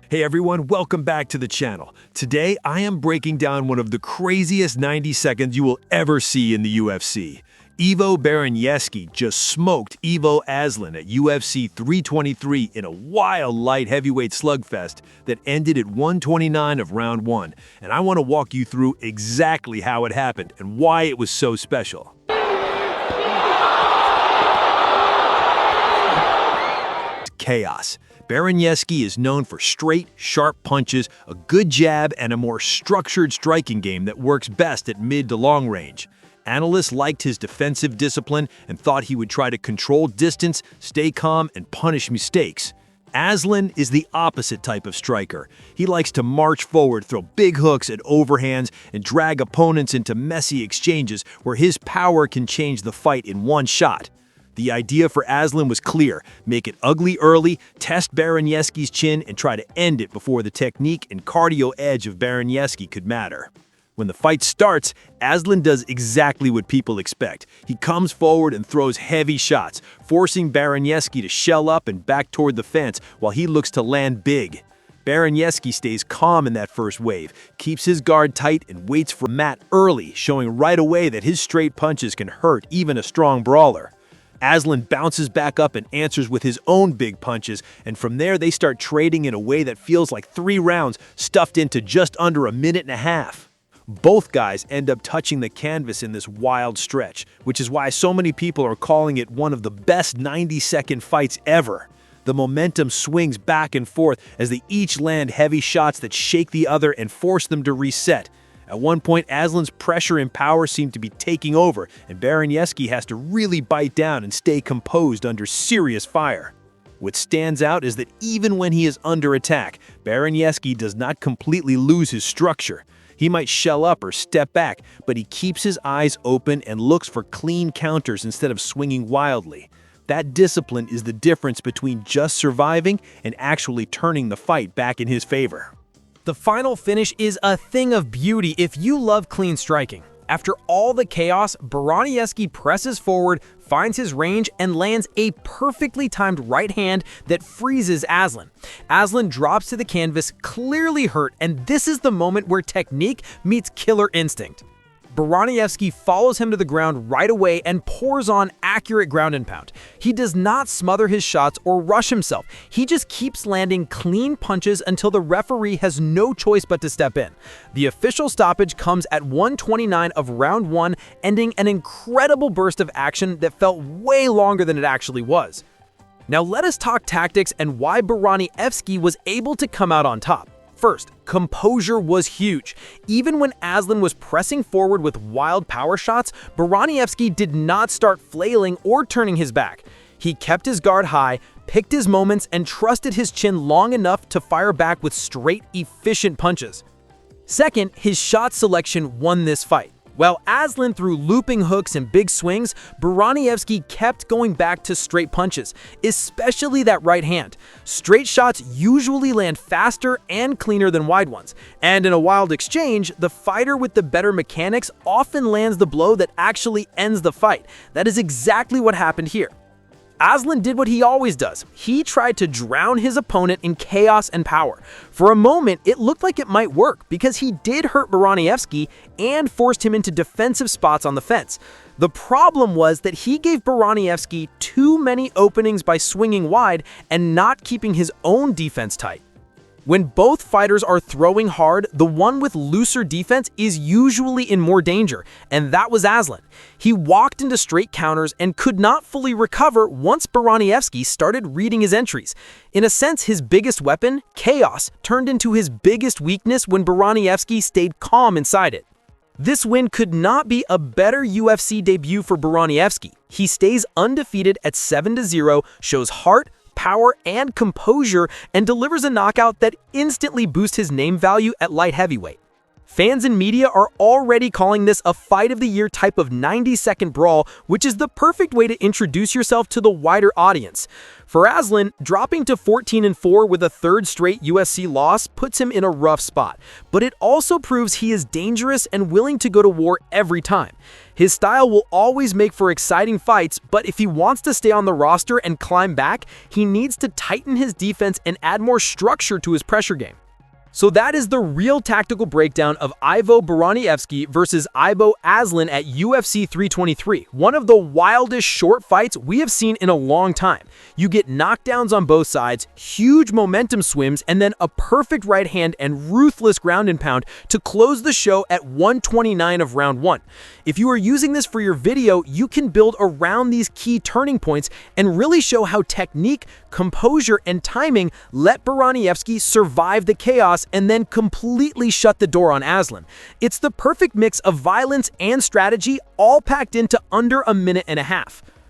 Hey everyone, welcome back to the channel. Today, I am breaking down one of the craziest 90 seconds you will ever see in the UFC. Iwo Baraniewski just smoked Ibo Aslan at UFC 323 in a wild light heavyweight slugfest that ended at 129 of round 1. And I want to walk you through exactly how it happened and why it was so special. Chaos. Baraniewski is known for straight, sharp punches, a good jab, and a more structured striking game that works best at mid to long range. Analysts liked his defensive discipline and thought he would try to control distance, stay calm, and punish mistakes. Aslan is the opposite type of striker. He likes to march forward, throw big hooks and overhands, and drag opponents into messy exchanges where his power can change the fight in one shot. The idea for Aslan was clear: make it ugly early, test Baraniewski's chin, and try to end it before the technique and cardio edge of Baraniewski could matter. When the fight starts, Aslan does exactly what people expect. He comes forward and throws heavy shots, forcing Baraniewski to shell up and back toward the fence while he looks to land big. Baraniewski stays calm in that first wave, keeps his guard tight, and waits for a mat early, showing right away that his straight punches can hurt even a strong brawler. Aslan bounces back up and answers with his own big punches, and from there they start trading in a way that feels like 3 rounds stuffed into just under a minute and a half. Both guys end up touching the canvas in this wild stretch, which is why so many people are calling it one of the best 90-second fights ever. The momentum swings back and forth as they each land heavy shots that shake the other and force them to reset. At one point, Aslan's pressure and power seem to be taking over, and Baraniewski has to really bite down and stay composed under serious fire. What stands out is that even when he is under attack, Baraniewski does not completely lose his structure. He might shell up or step back, but he keeps his eyes open and looks for clean counters instead of swinging wildly. That discipline is the difference between just surviving and actually turning the fight back in his favor. The final finish is a thing of beauty if you love clean striking. After all the chaos, Baraniewski presses forward, finds his range, and lands a perfectly timed right hand that freezes Aslan. Aslan drops to the canvas, clearly hurt, and this is the moment where technique meets killer instinct. Baraniewski follows him to the ground right away and pours on accurate ground and pound. He does not smother his shots or rush himself. He just keeps landing clean punches until the referee has no choice but to step in. The official stoppage comes at 129 of round 1, ending an incredible burst of action that felt way longer than it actually was. Now let us talk tactics and why Baraniewski was able to come out on top. First, composure was huge. Even when Aslan was pressing forward with wild power shots, Baraniewski did not start flailing or turning his back. He kept his guard high, picked his moments, and trusted his chin long enough to fire back with straight, efficient punches. Second, his shot selection won this fight. While Aslan threw looping hooks and big swings, Baraniewski kept going back to straight punches, especially that right hand. Straight shots usually land faster and cleaner than wide ones, and in a wild exchange, the fighter with the better mechanics often lands the blow that actually ends the fight. That is exactly what happened here. Aslan did what he always does. He tried to drown his opponent in chaos and power. For a moment, it looked like it might work because he did hurt Baraniewski and forced him into defensive spots on the fence. The problem was that he gave Baraniewski too many openings by swinging wide and not keeping his own defense tight. When both fighters are throwing hard, the one with looser defense is usually in more danger, and that was Aslan. He walked into straight counters and could not fully recover once Baraniewski started reading his entries. In a sense, his biggest weapon, chaos, turned into his biggest weakness when Baraniewski stayed calm inside it. This win could not be a better UFC debut for Baraniewski. He stays undefeated at 7-0, shows heart, power, and composure, and delivers a knockout that instantly boosts his name value at light heavyweight. Fans and media are already calling this a fight of the year type of 90-second brawl, which is the perfect way to introduce yourself to the wider audience. For Aslan, dropping to 14-4 with a third straight UFC loss puts him in a rough spot, but it also proves he is dangerous and willing to go to war every time. His style will always make for exciting fights, but if he wants to stay on the roster and climb back, he needs to tighten his defense and add more structure to his pressure game. So that is the real tactical breakdown of Iwo Baraniewski versus Ibo Aslan at UFC 323, one of the wildest short fights we have seen in a long time. You get knockdowns on both sides, huge momentum swims, and then a perfect right hand and ruthless ground and pound to close the show at 129 of round 1. If you are using this for your video, you can build around these key turning points and really show how technique, composure, and timing let Baraniewski survive the chaos and then completely shut the door on Aslan. It's the perfect mix of violence and strategy, all packed into under a minute and a half.